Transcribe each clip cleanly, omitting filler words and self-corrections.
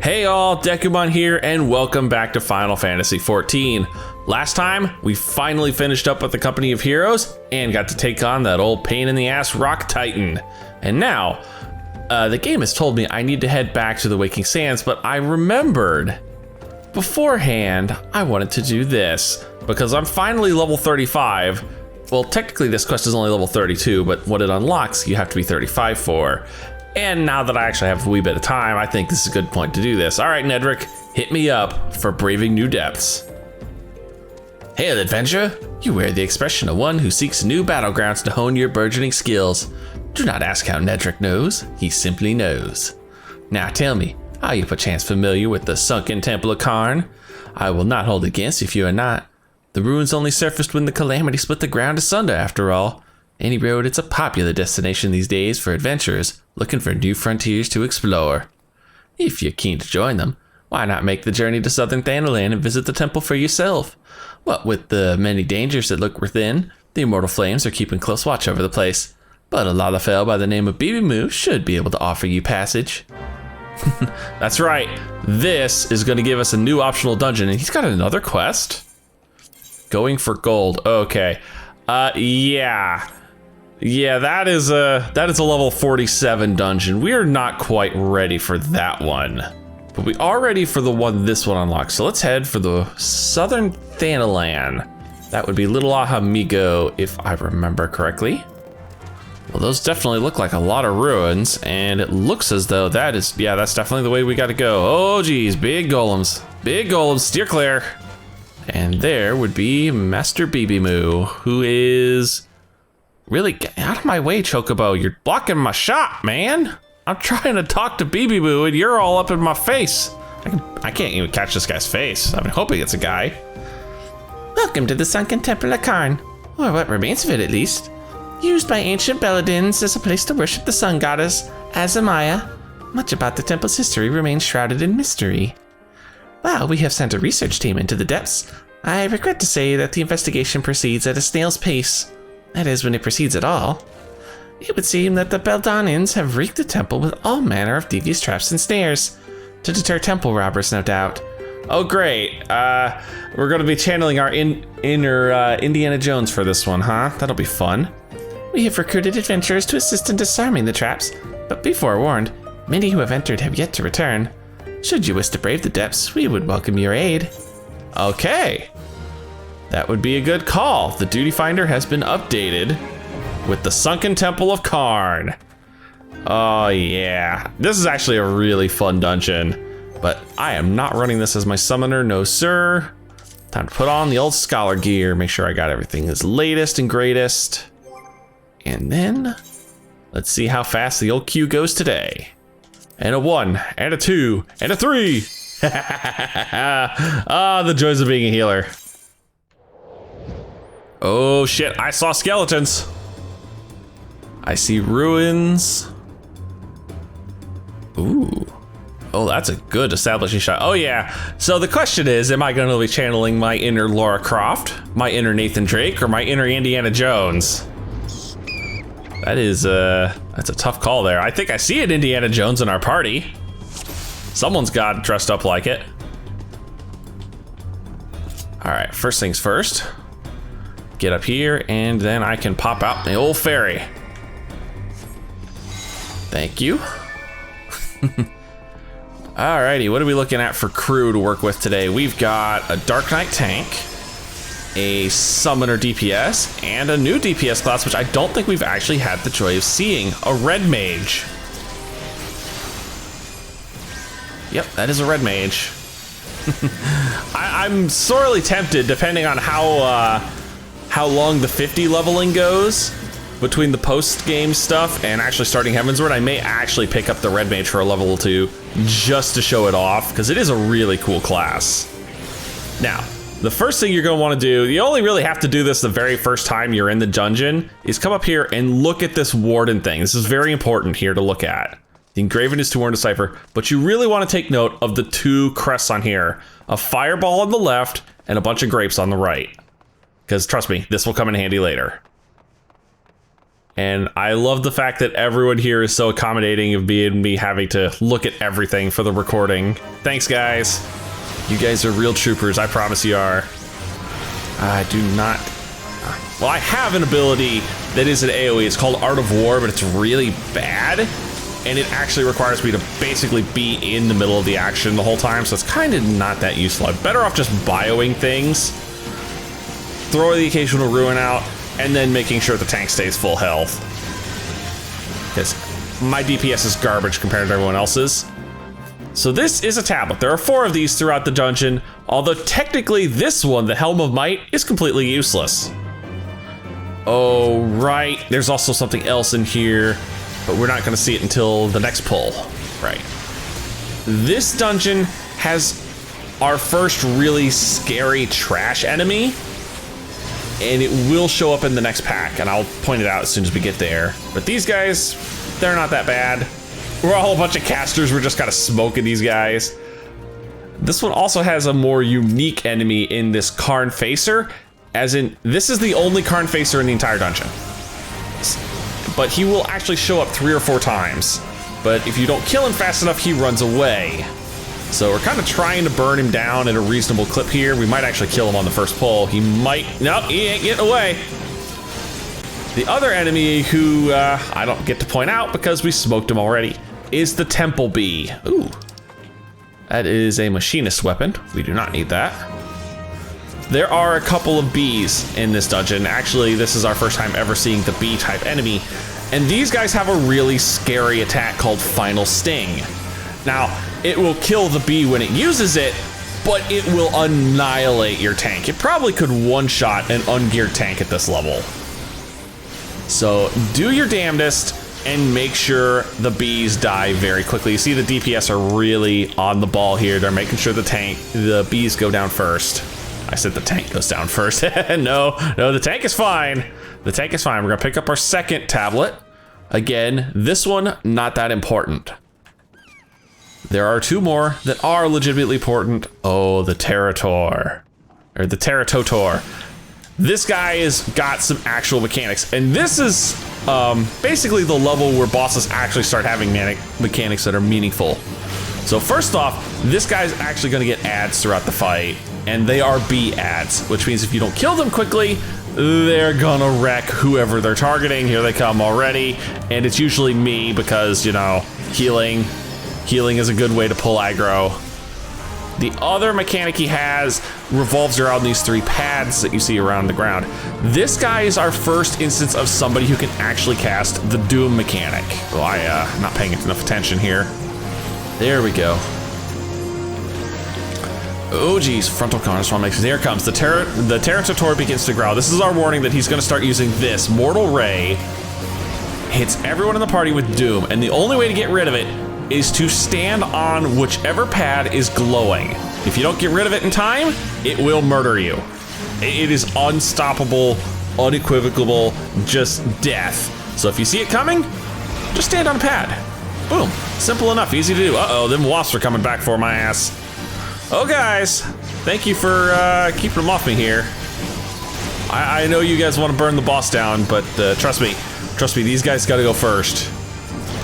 Hey all, Dekumon here, and welcome back to Final Fantasy XIV. Last time, we finally finished up with the Company of Heroes and got to take on that old pain in the ass Rock Titan. And now, the game has told me I need to head back to the Waking Sands, but I remembered beforehand I wanted to do this because I'm finally level 35. Well, technically this quest is only level 32, but what it unlocks, you have to be 35 for. And now that I actually have a wee bit of time, I think this is a good point to do this. All right, Nedrick, hit me up for braving new depths. Hail, adventurer. You wear the expression of one who seeks new battlegrounds to hone your burgeoning skills. Do not ask how Nedrick knows, he simply knows. Now tell me, are you perchance familiar with the Sunken Temple of Qarn? I will not hold against if you are not. The ruins only surfaced when the Calamity split the ground asunder after all. Any road, it's a popular destination these days for adventurers looking for new frontiers to explore. If you're keen to join them, why not make the journey to southern Thanalan and visit the temple for yourself? What with the many dangers that lurk within, the immortal flames are keeping close watch over the place. But a Lalafell by the name of Bahamut should be able to offer you passage. That's right, this is going to give us a new optional dungeon, and he's got another quest? Going for gold, okay. Yeah, that is a level 47 dungeon. We are not quite ready for that one, but we are ready for the one this one unlocks. So let's head for the southern Thanalan. That would be Little Ahamigo, if I remember correctly. Well, those definitely look like a lot of ruins, and it looks as though that's definitely the way we got to go. Oh geez, big golems, steer clear. And there would be Master Bahamut, who is really, get out of my way, Chocobo. You're blocking my shot, man. I'm trying to talk to Bahamut and you're all up in my face. I can't even catch this guy's face. I'm hoping it's a guy. Welcome to the Sunken Temple of Qarn, or what remains of it at least. Used by ancient Belladins as a place to worship the sun goddess, Azamaya. Much about the temple's history remains shrouded in mystery. While we have sent a research team into the depths, I regret to say that the investigation proceeds at a snail's pace. That is, when it proceeds at all. It would seem that the Beldanins have wreaked the temple with all manner of devious traps and snares. To deter temple robbers, no doubt. Oh great, we're gonna be channeling our inner Indiana Jones for this one, huh? That'll be fun. We have recruited adventurers to assist in disarming the traps, but be forewarned, many who have entered have yet to return. Should you wish to brave the depths, we would welcome your aid. Okay. That would be a good call. The duty finder has been updated with the Sunken Temple of Qarn. Oh yeah, this is actually a really fun dungeon, but I am not running this as my summoner, no sir. Time to put on the old scholar gear, make sure I got everything as latest and greatest. And then, let's see how fast the old queue goes today. And a 1, and a 2, and a 3. Ah, the joys of being a healer. Oh shit, I saw skeletons. I see ruins. Ooh. Oh, that's a good establishing shot. Oh yeah, so the question is, am I gonna be channeling my inner Lara Croft, my inner Nathan Drake, or my inner Indiana Jones? That is, that's a tough call there. I think I see an Indiana Jones in our party. Someone's got dressed up like it. All right, first things first. Get up here, and then I can pop out the old ferry. Thank you. Alrighty, what are we looking at for crew to work with today? We've got a Dark Knight tank, a summoner DPS, and a new DPS class, which I don't think we've actually had the joy of seeing, a red mage. Yep, that is a red mage. I'm sorely tempted, depending on how long the 50 leveling goes between the post-game stuff and actually starting Heavensward. I may actually pick up the red mage for a level 2 just to show it off, because it is a really cool class. Now, the first thing you're going to want to do, you only really have to do this the very first time you're in the dungeon, is come up here and look at this warden thing. This is very important here to look at. The engraven is to warn decipher, but you really want to take note of the 2 crests on here. A fireball on the left and a bunch of grapes on the right. Because trust me, this will come in handy later. And I love the fact that everyone here is so accommodating of me having to look at everything for the recording. Thanks, guys. You guys are real troopers, I promise you are. I do not... Well, I have an ability that is an AoE. It's called Art of War, but it's really bad. And it actually requires me to basically be in the middle of the action the whole time, so it's kind of not that useful. I'm better off just bioing things, throwing the occasional ruin out, and then making sure the tank stays full health. Because my DPS is garbage compared to everyone else's. So this is a tablet. There are 4 of these throughout the dungeon, although technically this one, the Helm of Might, is completely useless. Oh, right. There's also something else in here, but we're not going to see it until the next pull. Right. This dungeon has our first really scary trash enemy, and it will show up in the next pack, and I'll point it out as soon as we get there. But these guys, they're not that bad. We're all a bunch of casters. We're just kind of smoking these guys. This one also has a more unique enemy in this Qarn Facer, as in, this is the only Qarn Facer in the entire dungeon. But he will actually show up 3 or 4 times. But if you don't kill him fast enough, he runs away. So we're kind of trying to burn him down at a reasonable clip here. We might actually kill him on the first pull. He might, no, he ain't getting away. The other enemy who I don't get to point out because we smoked him already is the Temple Bee. Ooh, that is a machinist weapon. We do not need that. There are a couple of bees in this dungeon. Actually, this is our first time ever seeing the bee type enemy. And these guys have a really scary attack called Final Sting. Now, it will kill the bee when it uses it, but it will annihilate your tank. It probably could one-shot an ungeared tank at this level. So do your damnedest and make sure the bees die very quickly. You see the DPS are really on the ball here. They're making sure the bees go down first. I said the tank goes down first. No, the tank is fine. The tank is fine. We're gonna pick up our second tablet. Again, this one, not that important. There are 2 more that are legitimately important. Oh, the Terrator, or the Terratotor. This guy has got some actual mechanics, and this is basically the level where bosses actually start having mechanics that are meaningful. So first off, this guy's actually gonna get ads throughout the fight, and they are bee ads, which means if you don't kill them quickly, they're gonna wreck whoever they're targeting. Here they come already, and it's usually me because, you know, healing is a good way to pull aggro. The other mechanic he has revolves around these 3 pads that you see around the ground. This guy is our first instance of somebody who can actually cast the Doom mechanic. Well, I'm not paying enough attention here. There we go. Oh geez, frontal corners one makes. Here comes the Terratotor begins to growl. This is our warning that he's going to start using this Mortal Ray. Hits everyone in the party with Doom, and the only way to get rid of it is to stand on whichever pad is glowing. If you don't get rid of it in time, it will murder you. It is unstoppable, unequivocal, just death. So if you see it coming, just stand on a pad. Boom, simple enough, easy to do. Uh-oh, them wasps are coming back for my ass. Oh guys, thank you for keeping them off me here. I know you guys want to burn the boss down, but trust me, these guys gotta go first.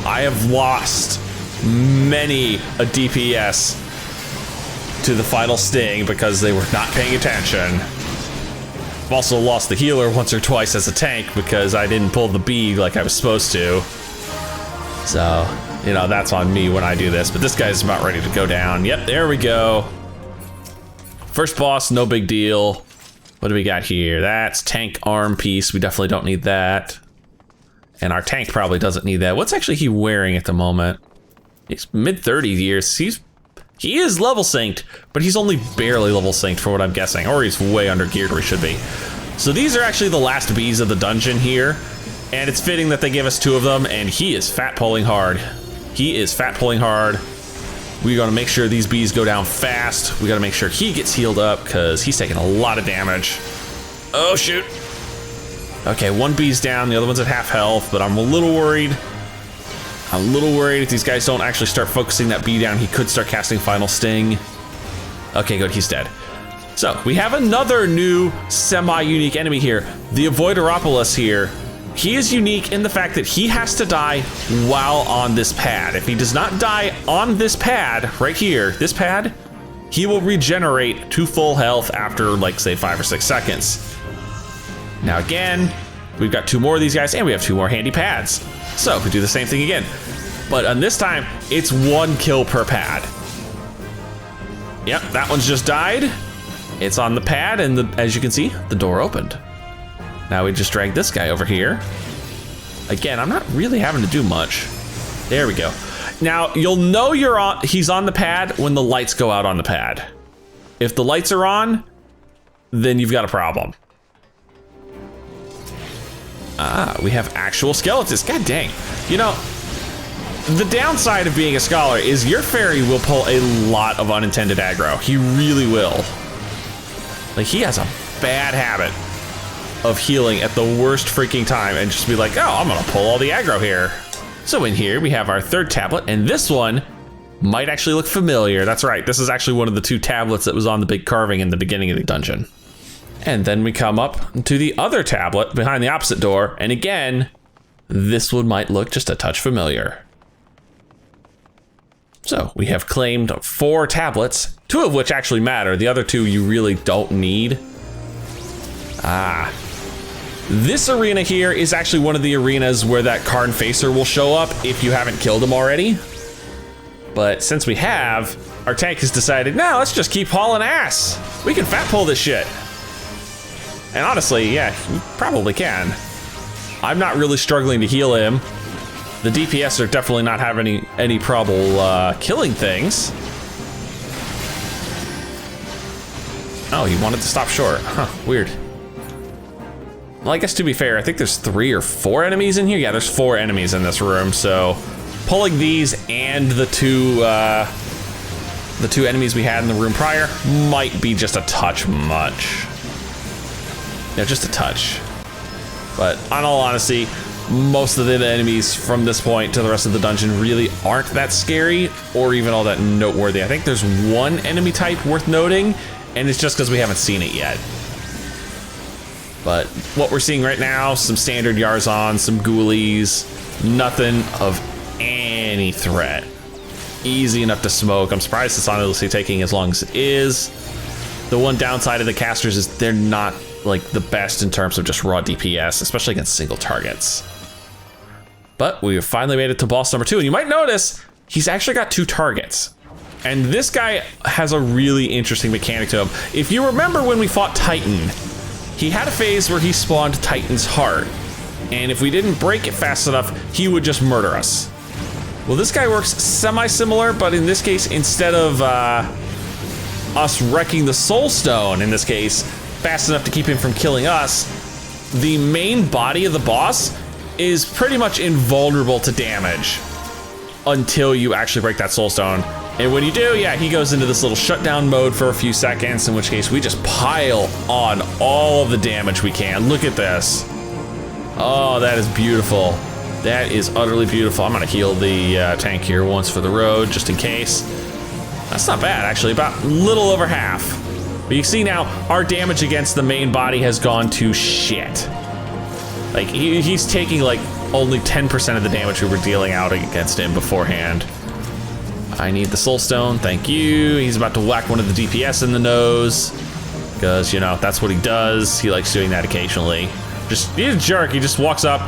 I have lost many a DPS to the Final Sting because they were not paying attention. I've also lost the healer once or twice as a tank because I didn't pull the bee like I was supposed to. So, you know, that's on me when I do this, but this guy's about ready to go down. Yep, there we go. First boss, no big deal. What do we got here? That's tank arm piece. We definitely don't need that. And our tank probably doesn't need that. What's actually he wearing at the moment? He's mid-30s years. He is level synced, but he's only barely level synced for what I'm guessing, or he's way under geared where he should be. So these are actually the last bees of the dungeon here, and it's fitting that they gave us 2 of them, and he is fat pulling hard. He is fat pulling hard. We're gonna make sure these bees go down fast. We gotta make sure he gets healed up because he's taking a lot of damage. Oh shoot. Okay, 1 bee's down, the other one's at half health, but I'm a little worried. If these guys don't actually start focusing that bee down, he could start casting Final Sting. Okay, good, he's dead. So, we have another new semi-unique enemy here. The Avoideropolis here He is unique in the fact that he has to die while on this pad. If he does not die on this pad, right here, this pad, he will regenerate to full health after, like, say, 5 or 6 seconds. Now again, we've got 2 more of these guys, and we have 2 more handy pads. So we do the same thing again. But on this time, it's 1 kill per pad. Yep, that one's just died. It's on the pad, and as you can see, the door opened. Now we just drag this guy over here. Again, I'm not really having to do much. There we go. Now you'll know he's on the pad when the lights go out on the pad. If the lights are on, then you've got a problem. Ah, we have actual skeletons. God dang. You know, the downside of being a scholar is your fairy will pull a lot of unintended aggro. He really will. Like, he has a bad habit of healing at the worst freaking time and just be like, oh, I'm gonna pull all the aggro here. So in here we have our 3rd tablet, and this one might actually look familiar. That's right, this is actually one of the 2 tablets that was on the big carving in the beginning of the dungeon. And then we come up to the other tablet behind the opposite door, and again, this one might look just a touch familiar. So we have claimed 4 tablets, 2 of which actually matter. The other 2 you really don't need. Ah. This arena here is actually one of the arenas where that Qarn Facer will show up if you haven't killed him already. But since we have, our tank has decided, no, let's just keep hauling ass. We can fat pull this shit. And honestly, yeah, you probably can. I'm not really struggling to heal him. The DPS are definitely not having any trouble killing things. Oh, he wanted to stop short. Huh, weird. Well, I guess to be fair, I think there's 3 or 4 enemies in here. Yeah, there's 4 enemies in this room, so pulling these and the two enemies we had in the room prior might be just a touch much. Yeah, just a touch. But on all honesty, most of the enemies from this point to the rest of the dungeon really aren't that scary or even all that noteworthy. I think there's 1 enemy type worth noting, and it's just because we haven't seen it yet. But what we're seeing right now, some standard Yarzons, some ghoulies, nothing of any threat. Easy enough to smoke. I'm surprised it's honestly taking as long as it is. The one downside of the casters is they're not like the best in terms of just raw DPS, especially against single targets. But we have finally made it to boss number 2, and you might notice he's actually got 2 targets. And this guy has a really interesting mechanic to him. If you remember when we fought Titan, he had a phase where he spawned Titan's heart, and if we didn't break it fast enough, he would just murder us. Well, this guy works semi-similar, but in this case, instead of us wrecking the soul stone, in this case, fast enough to keep him from killing us, the main body of the boss is pretty much invulnerable to damage until you actually break that soul stone. And when you do, yeah, he goes into this little shutdown mode for a few seconds, in which case we just pile on all of the damage we can. Look at this. Oh, that is beautiful. That is utterly beautiful. I'm gonna heal the tank here once for the road, just in case. That's not bad, actually, about a little over half. But you see now, our damage against the main body has gone to shit. Like, he's taking like only 10% of the damage we were dealing out against him beforehand. I need the soul stone, thank you. He's about to whack one of the DPS in the nose, because, you know, that's what he does. He likes doing that occasionally. He's a jerk, he just walks up.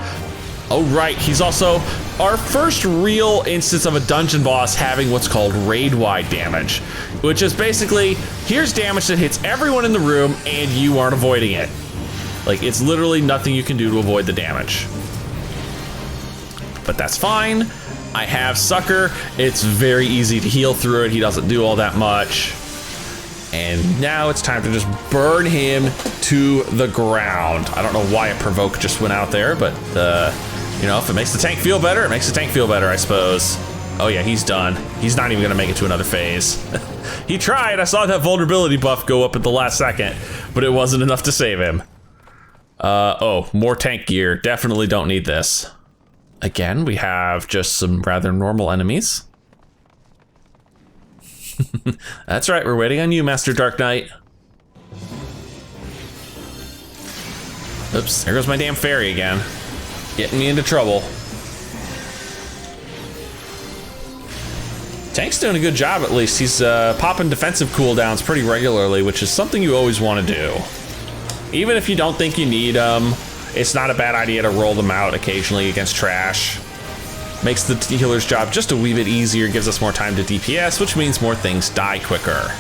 Oh right, he's also our first real instance of a dungeon boss having what's called raid-wide damage, which is basically, here's damage that hits everyone in the room and you aren't avoiding it. Like, it's literally nothing you can do to avoid the damage. But that's fine. I have Sucker. It's very easy to heal through it. He doesn't do all that much. And now it's time to just burn him to the ground. I don't know why a provoke just went out there, but you know, if it makes the tank feel better, it makes the tank feel better, I suppose. Oh yeah, he's done. He's not even gonna make it to another phase. He tried. I saw that vulnerability buff go up at the last second, but it wasn't enough to save him. Oh, more tank gear. Definitely don't need this. Again, we have just some rather normal enemies. That's right, we're waiting on you, Master Dark Knight. Oops, there goes my damn fairy again. Getting me into trouble. Tank's doing a good job, at least. He's popping defensive cooldowns pretty regularly, which is something you always want to do. Even if you don't think you need them, it's not a bad idea to roll them out occasionally against trash. Makes the healer's job just a wee bit easier, gives us more time to DPS, which means more things die quicker.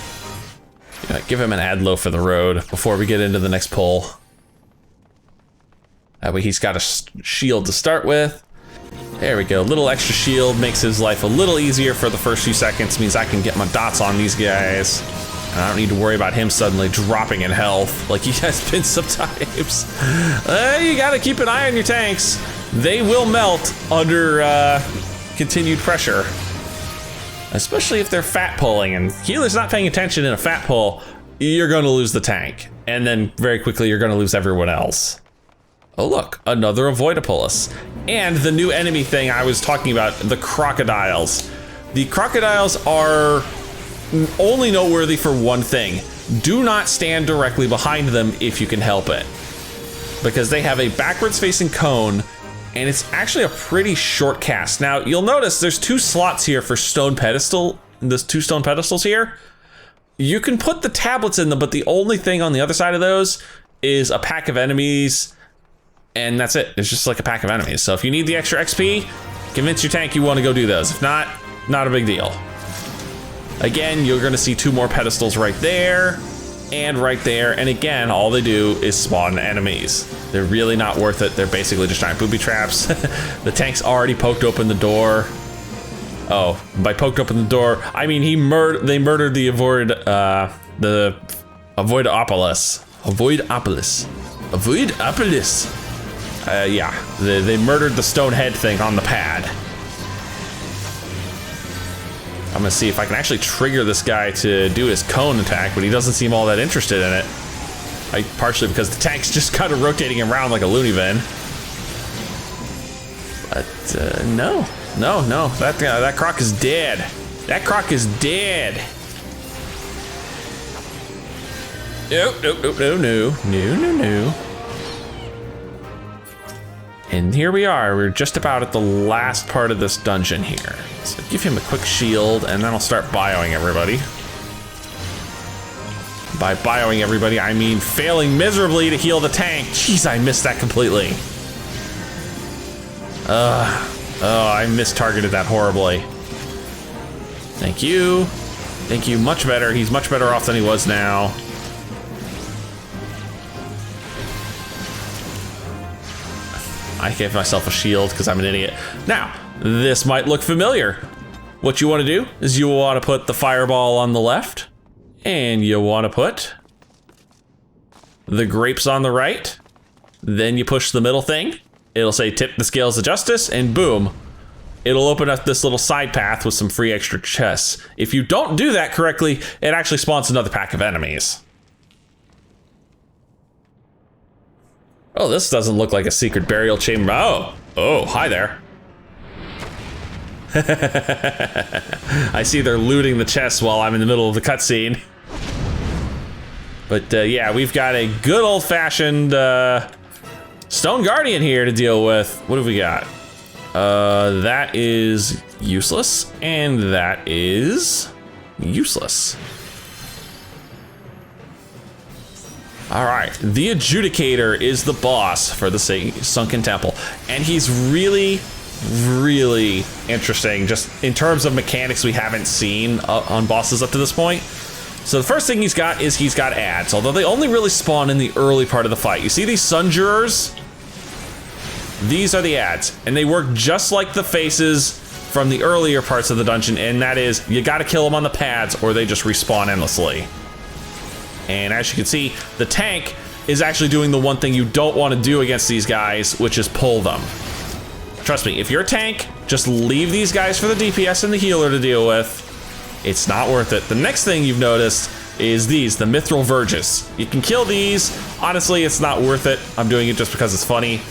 Give him an Adlo for the road before we get into the next pull. That way he's got a shield to start with. There we go, a little extra shield makes his life a little easier for the first few seconds, means I can get my dots on these guys. And I don't need to worry about him suddenly dropping in health like he has been sometimes. You gotta keep an eye on your tanks. They will melt under continued pressure. Especially if they're fat pulling, and healer's not paying attention in a fat pull, you're gonna lose the tank. And then very quickly you're gonna lose everyone else. Oh look, another Avoidapulus. And the new enemy thing I was talking about, the crocodiles. The crocodiles are only noteworthy for one thing. Do not stand directly behind them if you can help it. Because they have a backwards facing cone, and it's actually a pretty short cast. Now, you'll notice there's 2 slots here for stone pedestal. There's 2 stone pedestals here. You can put the tablets in them, but the only thing on the other side of those is a pack of enemies, and that's it. It's just like a pack of enemies. So if you need the extra XP, convince your tank you want to go do those. If not, not a big deal. Again, you're gonna see 2 more pedestals right there and right there. And again, all they do is spawn enemies. They're really not worth it. They're basically just giant booby traps. The tank's already poked open the door. Oh, by poked open the door, I mean they murdered the Avoidapulus. Yeah, they murdered the stone head thing on the pad. I'm gonna see if I can actually trigger this guy to do his cone attack, but he doesn't seem all that interested in it. Partially because the tank's just kind of rotating him around like a loony bin. But no, that croc is dead. That croc is dead. No. And here we are, we're just about at the last part of this dungeon here. So give him a quick shield, and then I'll start bioing everybody. By bioing everybody, I mean failing miserably to heal the tank. Jeez, I missed that completely. I mistargeted that horribly. Thank you, much better. He's much better off than he was now. I gave myself a shield because I'm an idiot. Now, this might look familiar. What you want to do is you want to put the fireball on the left, and you want to put the grapes on the right. Then you push the middle thing. It'll say tip the scales of justice, and boom. It'll open up this little side path with some free extra chests. If you don't do that correctly, it actually spawns another pack of enemies. Oh, this doesn't look like a secret burial chamber. Oh, hi there. I see they're looting the chests while I'm in the middle of the cutscene. But yeah, we've got a good old-fashioned Stone Guardian here to deal with. What have we got? That is useless, and that is useless. All right, the Adjudicator is the boss for the Sunken Temple, and he's really, really interesting just in terms of mechanics we haven't seen on bosses up to this point. So the first thing he's got ads, although they only really spawn in the early part of the fight. You see these Sun Jurors? These are the ads, and they work just like the faces from the earlier parts of the dungeon, and that is, you gotta kill them on the pads or they just respawn endlessly. And as you can see, the tank is actually doing the one thing you don't want to do against these guys, which is pull them. Trust me, if you're a tank, just leave these guys for the DPS and the healer to deal with. It's not worth it. The next thing you've noticed is these, the Mithril Verges. You can kill these. Honestly, it's not worth it. I'm doing it just because it's funny.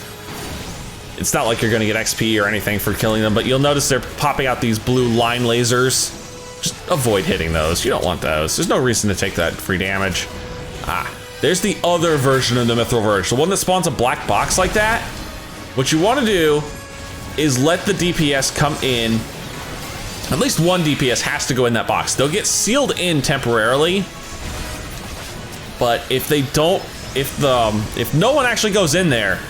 It's not like you're gonna get XP or anything for killing them, but you'll notice they're popping out these blue line lasers. Just avoid hitting those. You don't want those. There's no reason to take that free damage. There's the other version of the Mithril Verge, the one that spawns a black box like that. What you want to do is let the DPS come in. At least one DPS has to go in that box. They'll get sealed in temporarily, but if they don't, if no one actually goes in there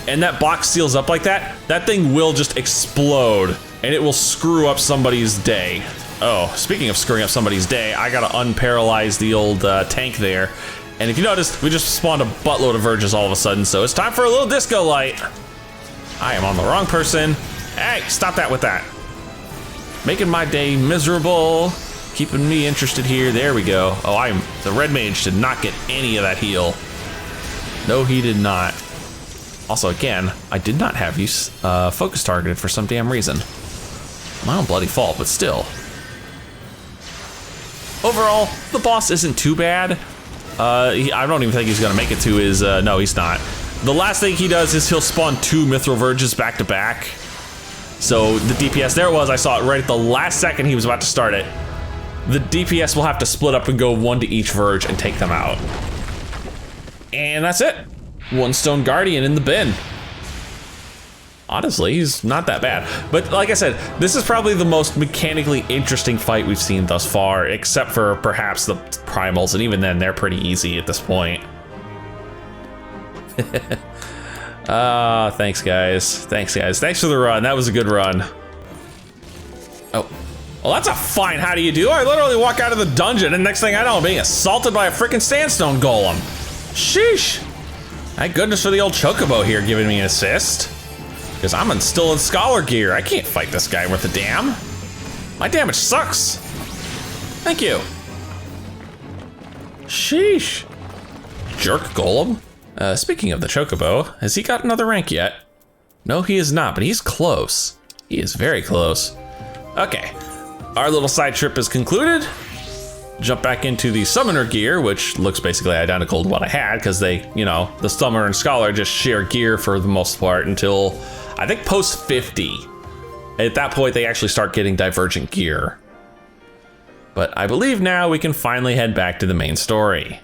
and that box seals up like that, that thing will just explode and it will screw up somebody's day. Oh, speaking of screwing up somebody's day, I gotta unparalyze the old tank there. And if you noticed, we just spawned a buttload of Verges all of a sudden, so it's time for a little disco light. I am on the wrong person. Hey, stop that with that. Making my day miserable, keeping me interested here. There we go. Oh, the red mage did not get any of that heal. No, he did not. Also, again, I did not have you focus targeted for some damn reason. My own bloody fault, but still. Overall, the boss isn't too bad. I don't even think he's gonna make it to his, no, he's not. The last thing he does is he'll spawn 2 Mithril Verges back to back. So the DPS, there it was, I saw it right at the last second he was about to start it. The DPS will have to split up and go 1 to each Verge and take them out. And that's it. 1 Stone Guardian in the bin. Honestly, he's not that bad. But like I said, this is probably the most mechanically interesting fight we've seen thus far, except for perhaps the primals, and even then, they're pretty easy at this point. Thanks guys. Thanks guys. Thanks for the run. That was a good run. Oh, well, that's a fine how do you do. I literally walk out of the dungeon and next thing I know, I'm being assaulted by a freaking sandstone golem. Sheesh. Thank goodness for the old chocobo here giving me an assist. Because I'm still in scholar gear. I can't fight this guy worth a damn. My damage sucks. Thank you. Sheesh. Jerk golem. Speaking of the chocobo, has he got another rank yet? No, he is not, but he's close. He is very close. Okay, our little side trip is concluded. Jump back into the summoner gear, which looks basically identical to what I had, because they, you know, the summoner and scholar just share gear for the most part until, I think, post 50. At that point, they actually start getting divergent gear. But I believe now we can finally head back to the main story.